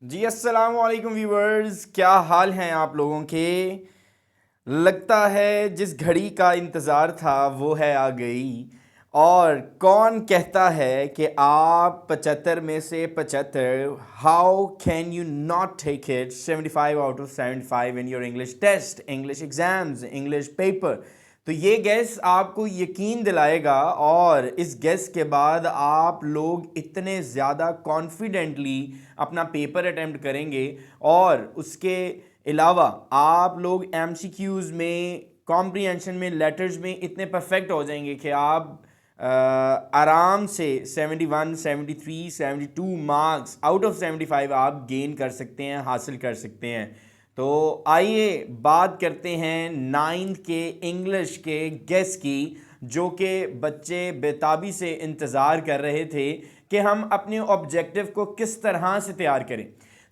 जी अस्सलाम वालेकुम व्यूवर्स, क्या हाल हैं आप लोगों के। लगता है जिस घड़ी का इंतज़ार था वो है आ गई। और कौन कहता है कि आप 75 में से 75, how can you not take it 75 out of 75 in your English test, English exams, English paper. तो ये गैस आपको यकीन दिलाएगा और इस गैस के बाद आप लोग इतने ज़्यादा कॉन्फिडेंटली अपना पेपर अटेम्प्ट करेंगे और उसके अलावा आप लोग एमसीक्यूज़ में, कॉम्प्रिहेंशन में, लेटर्स में इतने परफेक्ट हो जाएंगे कि आप आराम से 71, 73, 72 मार्क्स आउट ऑफ 75 आप गेन कर सकते हैं, हासिल कर सकते हैं। तो आइए बात करते हैं नाइन्थ के इंग्लिश के गेस की, जो कि बच्चे बेताबी से इंतज़ार कर रहे थे कि हम अपने ऑब्जेक्टिव को किस तरह से तैयार करें।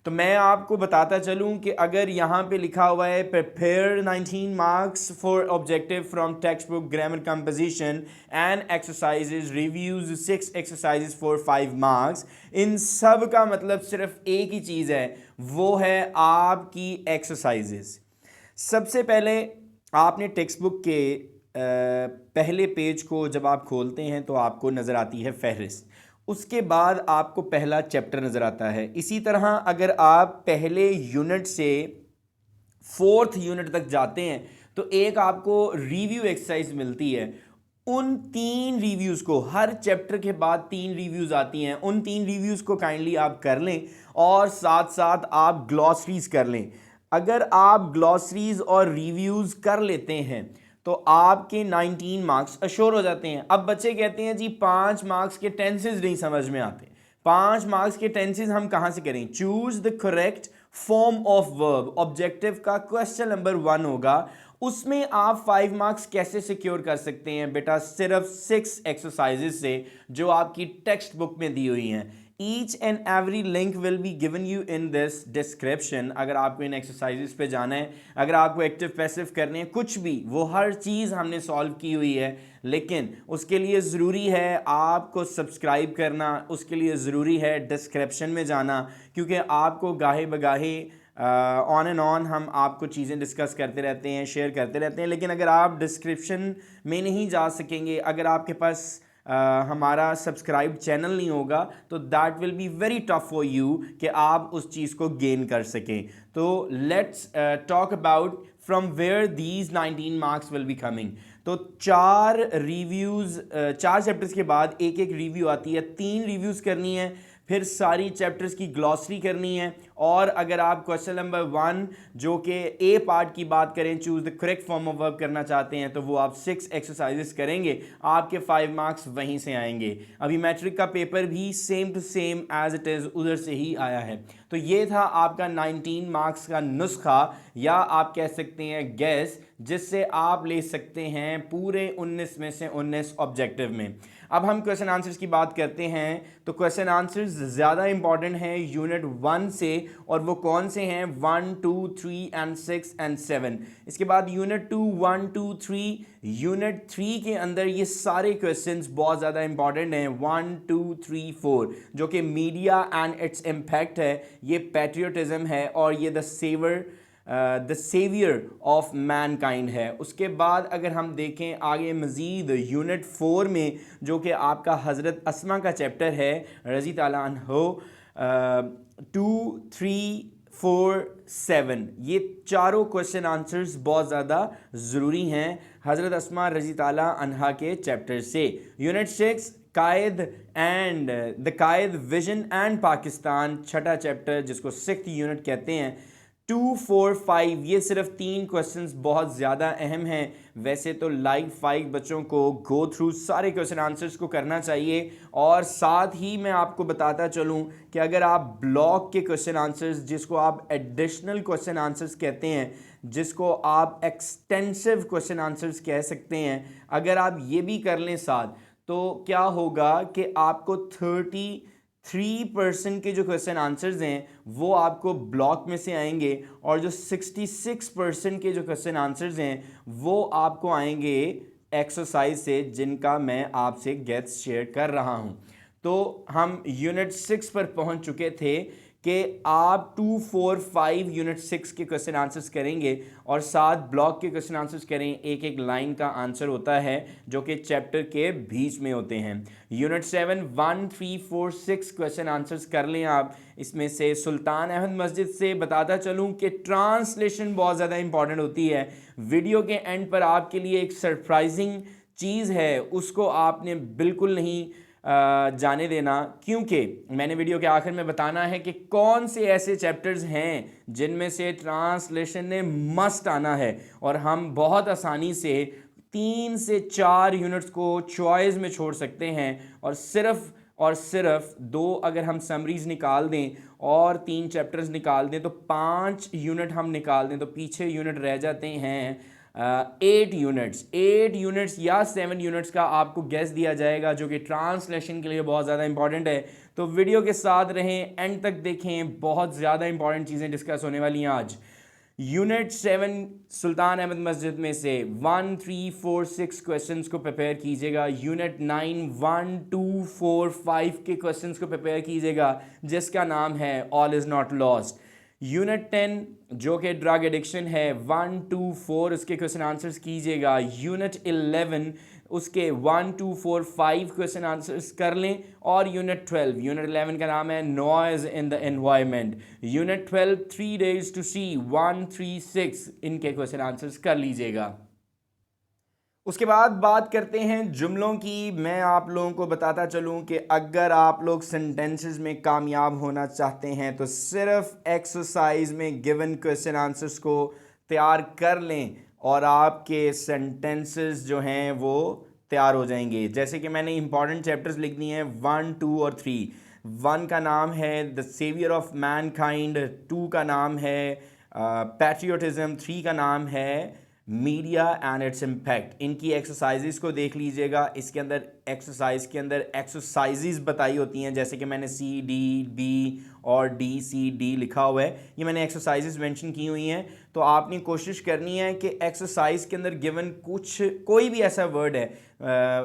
तो मैं आपको बताता चलूं कि अगर यहाँ पे लिखा हुआ है prepare 19 marks for objective from textbook grammar composition and exercises reviews 6 exercises for 5 marks, इन सब का मतलब सिर्फ एक ही चीज़ है, वो है आपकी एक्सरसाइजेज। सबसे पहले आपने टेक्स्ट बुक के पहले पेज को जब आप खोलते हैं तो आपको नज़र आती है फहरिस्त। उसके बाद आपको पहला चैप्टर नज़र आता है। इसी तरह अगर आप पहले यूनिट से फोर्थ यूनिट तक जाते हैं तो एक आपको रिव्यू एक्सरसाइज मिलती है। उन 3 रिव्यूज़ को, हर चैप्टर के बाद 3 रिव्यूज़ आती हैं, उन 3 रिव्यूज़ को काइंडली आप कर लें और साथ साथ आप ग्लॉसरीज कर लें। अगर आप ग्लॉसरीज और रिव्यूज़ कर लेते हैं तो आपके 19 मार्क्स अश्योर हो जाते हैं। अब बच्चे कहते हैं जी 5 मार्क्स के टेंसेज नहीं समझ में आते। 5 मार्क्स के टेंसेज हम कहां से करें? Choose the correct form of verb, objective का क्वेश्चन नंबर 1 होगा। उसमें आप 5 मार्क्स कैसे सिक्योर कर सकते हैं बेटा? सिर्फ 6 एक्सरसाइजेस से जो आपकी टेक्स्ट बुक में दी हुई हैं। Each and every link will be given you in this description. अगर आपको इन एक्सरसाइजेस पे जाना है, अगर आपको एक्टिव पैसिव करने हैं, कुछ भी, वो हर चीज़ हमने सॉल्व की हुई है। लेकिन उसके लिए ज़रूरी है आपको सब्सक्राइब करना, उसके लिए ज़रूरी है डिस्क्रिप्शन में जाना, क्योंकि आपको गाहे बगाहे ऑन एंड ऑन हम आपको चीज़ें डिस्कस करते रहते हैं, शेयर करते रहते हैं। लेकिन अगर आप डिस्क्रिप्शन में नहीं जा सकेंगे, अगर आपके पास हमारा सब्सक्राइब चैनल नहीं होगा, तो that will be very tough for you कि आप उस चीज़ को गेन कर सकें। तो let's talk about from where these 19 marks will be coming. तो 4 रिव्यूज़, 4 चैप्टर्स के बाद एक एक रिव्यू आती है। 3 रिव्यूज़ करनी है, फिर सारी चैप्टर्स की ग्लॉसरी करनी है। और अगर आप क्वेश्चन नंबर 1 जो कि ए पार्ट की बात करें, choose the correct form of verb करना चाहते हैं, तो वो आप 6 एक्सरसाइजेस करेंगे, आपके 5 मार्क्स वहीं से आएंगे। अभी मैट्रिक का पेपर भी same to same as it is उधर से ही आया है। तो ये था आपका 19 मार्क्स का नुस्खा, या आप कह सकते हैं गैस, जिससे आप ले सकते हैं पूरे 19 में से 19 ऑब्जेक्टिव में। अब हम क्वेश्चन आंसर्स की बात करते हैं। तो क्वेश्चन आंसर्स ज़्यादा इंपॉर्टेंट हैं यूनिट 1 से, और वो कौन से हैं? 1, 2, 3 एंड 6 एंड 7। इसके बाद यूनिट 2, 1, 2, 3। यूनिट 3 के अंदर ये सारे क्वेश्चंस बहुत ज़्यादा इंपॉर्टेंट हैं, 1, 2, 3, 4, जो कि मीडिया एंड इट्स इम्पैक्ट है, ये पैट्रियोटिज्म है, और ये the saviour of mankind है। उसके बाद अगर हम देखें आगे मज़ीद यूनिट 4 में, जो कि आपका हज़रत अस्मा का चैप्टर है, रज़ी ताला अन्हो, 2, 3, 4, 7, ये चारों क्वेश्चन आंसर्स बहुत ज़्यादा ज़रूरी हैं हज़रत अस्मा रज़ी ताला अन्हा के चैप्टर से। Unit 6 Quaid and the Quaid vision and Pakistan, छठा चैप्टर, जिसको 6th यूनिट कहते हैं। 2, 4, 5, ये सिर्फ 3 क्वेश्चंस बहुत ज़्यादा अहम हैं। वैसे तो लाइक 5 बच्चों को गो थ्रू सारे क्वेश्चन आंसर्स को करना चाहिए। और साथ ही मैं आपको बताता चलूं कि अगर आप ब्लॉक के क्वेश्चन आंसर्स, जिसको आप एडिशनल क्वेश्चन आंसर्स कहते हैं, जिसको आप एक्सटेंसिव क्वेश्चन आंसर्स कह सकते हैं, अगर आप ये भी कर लें साथ, तो क्या होगा कि आपको 33% के जो क्वेश्चन आंसर्स हैं वो आपको ब्लॉक में से आएंगे, और जो 66% के जो क्वेश्चन आंसर्स हैं वो आपको आएंगे एक्सरसाइज से, जिनका मैं आपसे गेट्स शेयर कर रहा हूं। तो हम यूनिट 6 पर पहुंच चुके थे कि आप 2, 4, 5 यूनिट 6 के क्वेश्चन आंसर्स करेंगे और 7 ब्लॉक के क्वेश्चन आंसर्स करें। एक एक लाइन का आंसर होता है जो कि चैप्टर के बीच में होते हैं। यूनिट 7 1, 3, 4, 6 क्वेश्चन आंसर्स कर लें आप। इसमें से सुल्तान अहमद मस्जिद से बताता चलूं कि ट्रांसलेशन बहुत ज़्यादा इंपॉर्टेंट होती है। वीडियो के एंड पर आपके लिए एक सरप्राइजिंग चीज़ है, उसको आपने बिल्कुल नहीं जाने देना, क्योंकि मैंने वीडियो के आखिर में बताना है कि कौन से ऐसे चैप्टर्स हैं जिनमें से ट्रांसलेशन ने मस्ट आना है और हम बहुत आसानी से 3 से 4 यूनिट्स को चॉइस में छोड़ सकते हैं और सिर्फ 2 अगर हम समरीज निकाल दें और 3 चैप्टर्स निकाल दें तो 5 यूनिट हम निकाल दें तो पीछे यूनिट रह जाते हैं 8 यूनिट्स या 7 यूनिट्स का आपको गैस दिया जाएगा, जो कि ट्रांसलेशन के लिए बहुत ज़्यादा इंपॉर्टेंट है। तो वीडियो के साथ रहें, एंड तक देखें, बहुत ज़्यादा इंपॉर्टेंट चीज़ें डिस्कस होने वाली हैं आज। यूनिट 7 सुल्तान अहमद मस्जिद में से 1, 3, 4, 6 क्वेश्चंस को प्रिपेयर कीजिएगा। यूनिट 9 1, 2, 4, 5 के क्वेश्चंस को प्रिपेयर कीजिएगा जिसका नाम है all is not lost. Unit 10 जो कि ड्रग एडिक्शन है 1, 2, 4 उसके क्वेश्चन आंसर्स कीजिएगा। यूनिट 11 उसके 1, 2, 4, 5 क्वेश्चन आंसर्स कर लें। और यूनिट 11 का नाम है noise in the environment. Unit 12 3 days to see 1, 3, 6 इनके क्वेश्चन आंसर्स कर लीजिएगा। उसके बाद बात करते हैं जुमलों की। मैं आप लोगों को बताता चलूं कि अगर आप लोग सेंटेंसेस में कामयाब होना चाहते हैं तो सिर्फ एक्सरसाइज में गिवन क्वेश्चन आंसर्स को तैयार कर लें और आपके सेंटेंसेस जो हैं वो तैयार हो जाएंगे। जैसे कि मैंने इंपॉर्टेंट चैप्टर्स लिख दिए हैं 1, 2 और 3। 1 का नाम है द सेवियर ऑफ मैनकाइंड, 2 का नाम है पैट्रियोटिज्म, 3 का नाम है मीडिया एंड इट्स इम्पैक्ट। इनकी एक्सरसाइजेस को देख लीजिएगा। इसके अंदर एक्सरसाइजेस बताई होती हैं, जैसे कि मैंने C, D, B और D, C, D लिखा हुआ है। ये मैंने एक्सरसाइजेस मेंशन की हुई हैं। तो आपने कोशिश करनी है कि एक्सरसाइज के अंदर गिवन कोई भी ऐसा वर्ड है,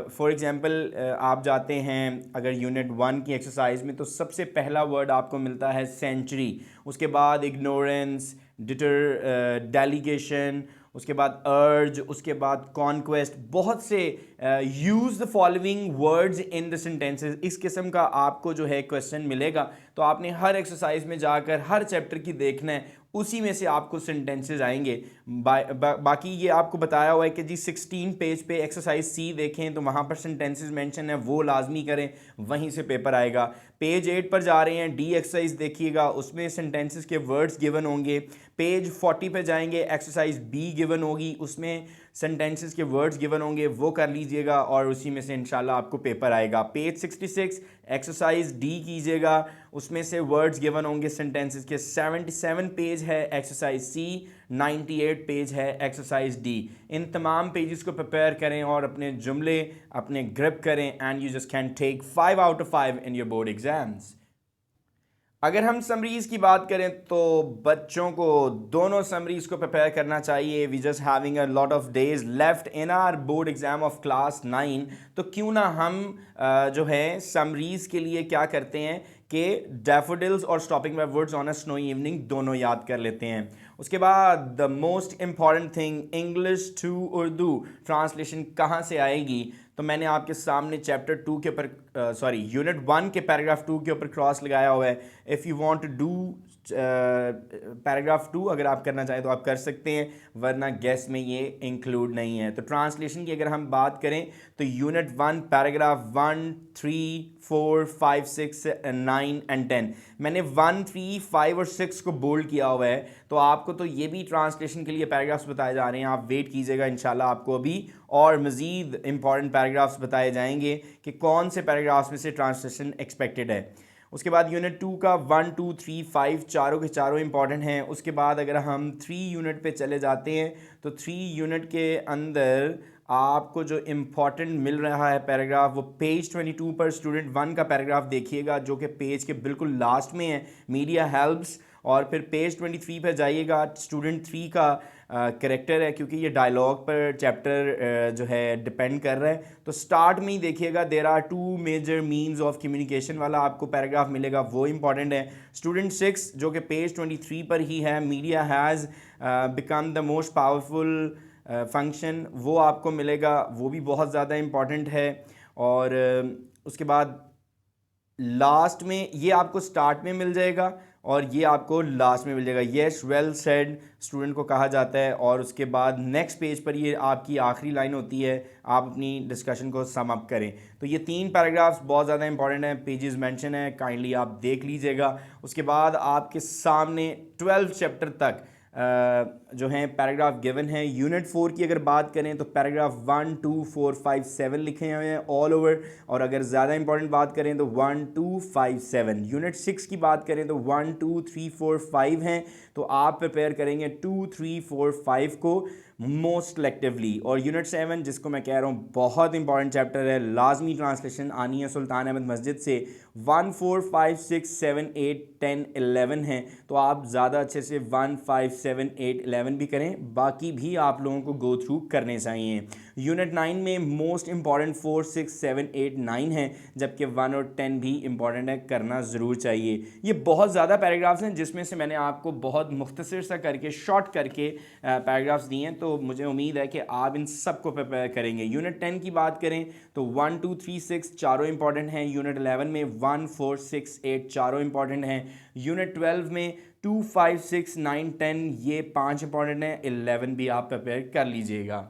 फॉर एग्जांपल आप जाते हैं अगर यूनिट 1 की एक्सरसाइज में तो सबसे पहला वर्ड आपको मिलता है सेंचुरी, उसके बाद इग्नोरेंस, डेलीगेशन, उसके बाद अर्ज, उसके बाद कॉन्क्वेस्ट। बहुत से use the following words in the sentences, इस किस्म का आपको जो है क्वेश्चन मिलेगा। तो आपने हर एक्सरसाइज में जाकर हर चैप्टर की देखना है, उसी में से आपको सेंटेंसेस आएंगे। बाकी ये आपको बताया हुआ है कि जी 16 पेज पे एक्सरसाइज C देखें तो वहाँ पर सेंटेंसेस मेंशन है, वो लाजमी करें, वहीं से पेपर आएगा। पेज 8 पर जा रहे हैं, D एक्सरसाइज देखिएगा, उसमें सेंटेंसेस के वर्ड्स गिवन होंगे। पेज 40 पे जाएंगे, एक्सरसाइज B गिवन होगी, उसमें सेंटेंसेस के वर्ड्स गिवन होंगे, वो कर लीजिएगा और उसी में से इंशाल्लाह आपको पेपर आएगा। पेज 66 एक्सरसाइज D कीजिएगा, उसमें से वर्ड्स गिवन होंगे सेंटेंसेस के। 77 पेज है एक्सरसाइज C, 98 पेज है एक्सरसाइज D। इन तमाम पेजेस को प्रिपेयर करें और अपने जुमले अपने ग्रिप करें and you just can take 5 out of 5 in your board exams. अगर हम समरीज़ की बात करें तो बच्चों को दोनों समरीज़ को प्रिपेयर करना चाहिए। We just having a lot of days left in our board exam of class 9, तो क्यों ना हम जो है समरीज़ के लिए क्या करते हैं कि डैफोडिल्स और stopping by words on a snowy evening दोनों याद कर लेते हैं। उसके बाद the most important thing, English to Urdu translation कहाँ से आएगी, तो मैंने आपके सामने चैप्टर 2 के ऊपर यूनिट 1 के पैराग्राफ 2 के ऊपर क्रॉस लगाया हुआ है। If you want to do paragraph 2 अगर आप करना चाहें तो आप कर सकते हैं, वरना गेस में ये इंक्लूड नहीं है। तो ट्रांसलेशन की अगर हम बात करें तो यूनिट 1 पैराग्राफ 1, 3, 4, 5, 6, 9 एंड 10, मैंने 1, 3, 5 और 6 को बोल्ड किया हुआ है। तो आपको तो ये भी ट्रांसलेशन के लिए पैराग्राफ्स बताए जा रहे हैं, आप वेट कीजिएगा, इंशाल्लाह आपको अभी और मज़ीद इंपॉर्टेंट पैराग्राफ्स बताए जाएंगे कि कौन से पैराग्राफ्स में से ट्रांसलेशन एक्सपेक्टेड है। उसके बाद यूनिट 2 का 1, 2, 3, 5 चारों के चारों इंपॉर्टेंट हैं। उसके बाद अगर हम 3 यूनिट पे चले जाते हैं तो 3 यूनिट के अंदर आपको जो इम्पॉर्टेंट मिल रहा है पैराग्राफ, वो पेज 22 पर स्टूडेंट 1 का पैराग्राफ देखिएगा, जो कि पेज के बिल्कुल लास्ट में है, मीडिया हेल्प्स। और फिर पेज 23 पर जाइएगा, स्टूडेंट 3 का करेक्टर है, क्योंकि ये डायलॉग पर चैप्टर जो है डिपेंड कर रहा है। तो स्टार्ट में ही देखिएगा, there are two major means of communication वाला आपको पैराग्राफ मिलेगा, वो इंपॉर्टेंट है। स्टूडेंट 6 जो कि पेज 23 पर ही है, media has become the most powerful function, वो आपको मिलेगा, वो भी बहुत ज़्यादा इम्पॉर्टेंट है। और उसके बाद लास्ट में ये आपको स्टार्ट में मिल जाएगा और ये आपको लास्ट में मिल जाएगा, यस वेल सेड स्टूडेंट को कहा जाता है। और उसके बाद नेक्स्ट पेज पर ये आपकी आखिरी लाइन होती है, आप अपनी डिस्कशन को सम अप करें। तो ये 3 पैराग्राफ्स बहुत ज़्यादा इंपॉर्टेंट हैं, पेजेस मेंशन है, काइंडली आप देख लीजिएगा। उसके बाद आपके सामने 12 चैप्टर तक जो हैं पैराग्राफ गिवन है। यूनिट 4 की अगर बात करें तो पैराग्राफ 1, 2, 4, 5, 7 लिखे हुए हैं ऑल ओवर। और अगर ज़्यादा इंपॉर्टेंट बात करें तो 1, 2, 5, 7। यूनिट 6 की बात करें तो 1, 2, 3, 4, 5 हैं, तो आप प्रिपेयर करेंगे 2, 3, 4, 5 को मोस्ट सेलेक्टिवली। और यूनिट 7 जिसको मैं कह रहा हूँ बहुत इंपॉर्टेंट चैप्टर है, लाजमी ट्रांसलेशन आनी है सुल्तान अहमद मस्जिद से, 1, 4, 5, 6, 7, 8, 10, 11 हैं, तो आप ज़्यादा अच्छे से 1, 5, 7, 8, 11 भी करें, बाकी भी आप लोगों को गो थ्रू करने चाहिए। यूनिट 9 में मोस्ट इंपॉर्टेंट 4, 6, 7, 8, 9 हैं, जबकि 1 और 10 भी इंपॉर्टेंट है, करना ज़रूर चाहिए। ये बहुत ज़्यादा पैराग्राफ्स हैं जिसमें से मैंने आपको बहुत मुख्तसर सा करके शॉर्ट करके पैराग्राफ्स दिए हैं, तो मुझे उम्मीद है कि आप इन सब को प्रिपेयर करेंगे। यूनिट 10 की बात करें तो 1, 2, 3, 6 चारों इंपॉर्टेंट हैं। यूनिट 11 में 1, 4, 6, 8 चारों इंपॉर्टेंट हैं। यूनिट 12 में 2, 5, 6, 9, 10 ये 5 इंपॉर्टेंट हैं। 11 भी आप प्रिपेयर कर लीजिएगा।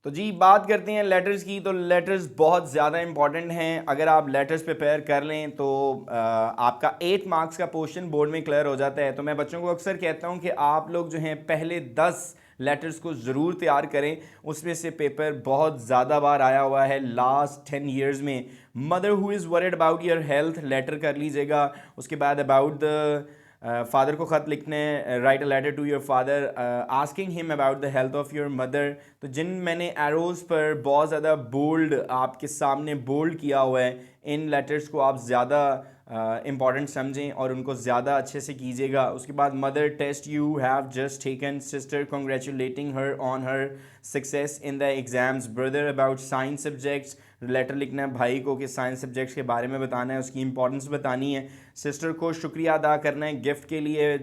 तो जी बात करते हैं लेटर्स की। तो लेटर्स बहुत ज़्यादा इंपॉर्टेंट हैं, अगर आप लेटर्स प्रिपेयर कर लें तो आपका 8 मार्क्स का पोर्शन बोर्ड में क्लियर हो जाता है। तो मैं बच्चों को अक्सर कहता हूं कि आप लोग जो हैं पहले 10 लेटर्स को ज़रूर तैयार करें, उसमें से पेपर बहुत ज़्यादा बार आया हुआ है लास्ट 10 ईयर्स में। Mother who is worried about your health letter कर लीजिएगा। उसके बाद अबाउट द फादर को ख़त लिखने, write a letter to your father asking him about the health of your mother. तो जिन मैंने एरोज़ पर बहुत ज़्यादा बोल्ड आपके सामने बोल्ड किया हुआ है, इन लेटर्स को आप ज़्यादा इम्पॉर्टेंट समझें और उनको ज़्यादा अच्छे से कीजिएगा। उसके बाद mother test you have just taken, sister congratulating her on her success in the exams, brother about science subjects, letter लिखना है भाई को कि साइंस सब्जेक्ट्स के बारे में बताना है, उसकी इंपॉर्टेंस बतानी है। सिस्टर को शुक्रिया अदा करना है गिफ्ट के लिए।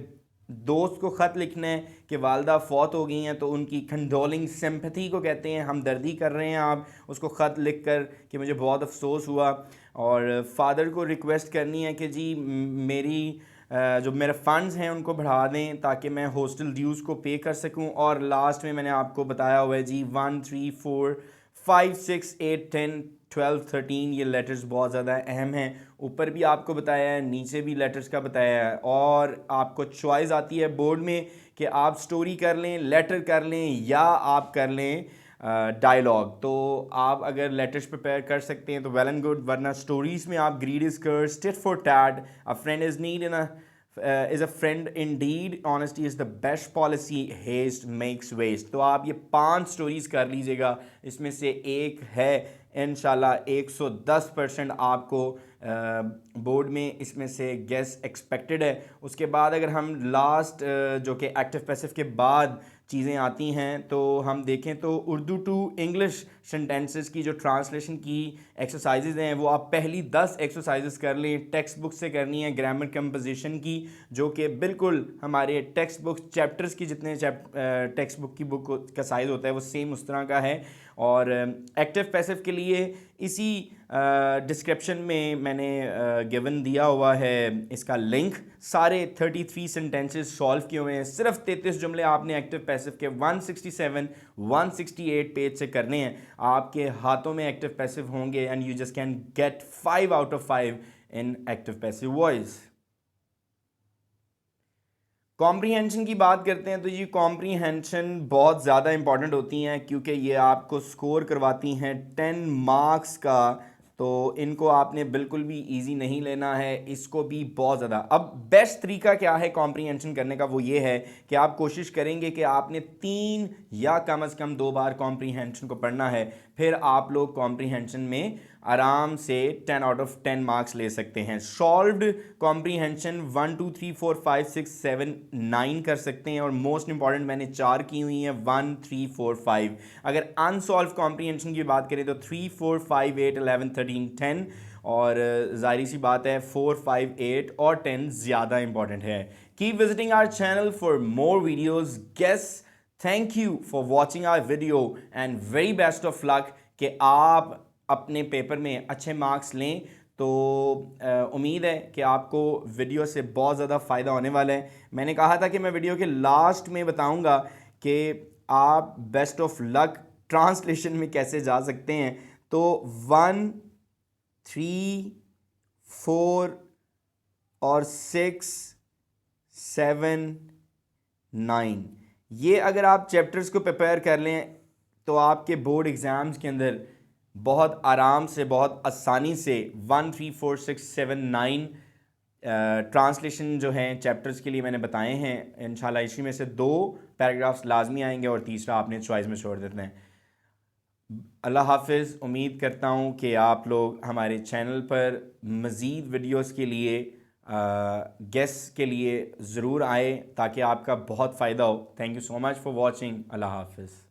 दोस्त को ख़त लिखना है कि वालदा फ़ौत हो गई हैं, तो उनकी कंडोलिंग सिंपैथी को कहते हैं, हमदर्दी कर रहे हैं आप उसको ख़त लिख कर कि मुझे बहुत अफसोस हुआ। और फादर को रिक्वेस्ट करनी है कि जी मेरी जो मेरे फ़ंड्स हैं उनको बढ़ा दें ताकि मैं हॉस्टल ड्यूज़ को पे कर सकूं। और लास्ट में मैंने आपको बताया हुआ है जी 1, 3, 4, 5, 6, 8, 10, 12, 13 ये लेटर्स बहुत ज़्यादा अहम हैं। ऊपर भी आपको बताया है, नीचे भी लेटर्स का बताया है। और आपको चॉइस आती है बोर्ड में कि आप स्टोरी कर लें, लेटर कर लें या आप कर लें डायलॉग। तो आप अगर लेटर्स प्रिपेयर कर सकते हैं तो वेल एंड गुड, वरना स्टोरीज़ में आप greed is curse, tit for tat, a friend is need in is a friend indeed, honesty is the best policy, haste makes waste. तो आप ये 5 स्टोरीज़ कर लीजिएगा, इसमें से एक है इंशाल्लाह 110% आपको बोर्ड में इसमें से गेस एक्सपेक्टेड है। उसके बाद अगर हम लास्ट जो कि एक्टिव पैसिव के बाद चीज़ें आती हैं तो हम देखें तो उर्दू टू इंग्लिश सेंटेंसेस की जो ट्रांसलेशन की एक्सरसाइजेज हैं वो आप पहली 10 एक्सरसाइजेज कर लें, टेक्स्ट बुक से करनी है, ग्रामर कंपोजिशन की, जो कि बिल्कुल हमारे टेक्स्ट बुक चैप्टर्स की जितने टेक्स्ट बुक की बुक का साइज़ होता है वो सेम उस तरह का है। और एक्टिव पैसिव के लिए इसी डिस्क्रिप्शन में मैंने गिवन दिया हुआ है इसका लिंक। सारे 33 सेंटेंसेस सॉल्व किए हुए हैं, सिर्फ 33 जुमले आपने एक्टिव पैसिव के 167, 168 पेज से करने हैं। आपके हाथों में एक्टिव पैसिव होंगे and you just can get 5 out of 5 in active passive voice. Comprehension की बात करते हैं तो ये कॉम्प्रीहेंशन बहुत ज़्यादा इंपॉर्टेंट होती हैं क्योंकि ये आपको स्कोर करवाती हैं 10 मार्क्स का। तो इनको आपने बिल्कुल भी इजी नहीं लेना है, इसको भी बहुत ज़्यादा। अब बेस्ट तरीका क्या है कॉम्प्रीहेंशन करने का, वो ये है कि आप कोशिश करेंगे कि आपने 3 या कम से कम 2 बार कॉम्प्रीहेंशन को पढ़ना है, फिर आप लोग कॉम्प्रीहेंशन में आराम से 10 आउट ऑफ 10 मार्क्स ले सकते हैं। सॉल्व्ड कॉम्प्रीहेंशन 1 2 3 4 5 6 7 9 कर सकते हैं, और मोस्ट इंपॉर्टेंट मैंने 4 की हुई हैं, 1 3 4 5। अगर अनसॉल्व कॉम्प्रीहेंशन की बात करें तो 3 4 5 8 11 13 10, और जाहिर सी बात है 4 5 8 और 10 ज़्यादा इंपॉर्टेंट है। Keep visiting our channel for more videos. Guess thank you for watching our video and very best of luck कि आप अपने पेपर में अच्छे मार्क्स लें। तो उम्मीद है कि आपको वीडियो से बहुत ज़्यादा फ़ायदा होने वाला है। मैंने कहा था कि मैं वीडियो के लास्ट में बताऊंगा कि आप बेस्ट ऑफ लक ट्रांसलेशन में कैसे जा सकते हैं। तो 1 3 4 और 6 7 9, ये अगर आप चैप्टर्स को प्रिपेयर कर लें तो आपके बोर्ड एग्ज़ाम्स के अंदर बहुत आराम से, बहुत आसानी से 1 3 4 6 7 9 ट्रांसलेशन जो हैं चैप्टर्स के लिए मैंने बताए हैं। इंशाल्लाह इसी में से 2 पैराग्राफ्स लाजमी आएंगे और तीसरा आपने चॉइस में छोड़ देते हैं। अल्लाह हाफिज़। उम्मीद करता हूँ कि आप लोग हमारे चैनल पर मज़ीद वीडियोस के लिए, गेस्ट के लिए ज़रूर आए ताकि आपका बहुत फ़ायदा हो। Thank you so much for watching. अल्लाह हाफिज़।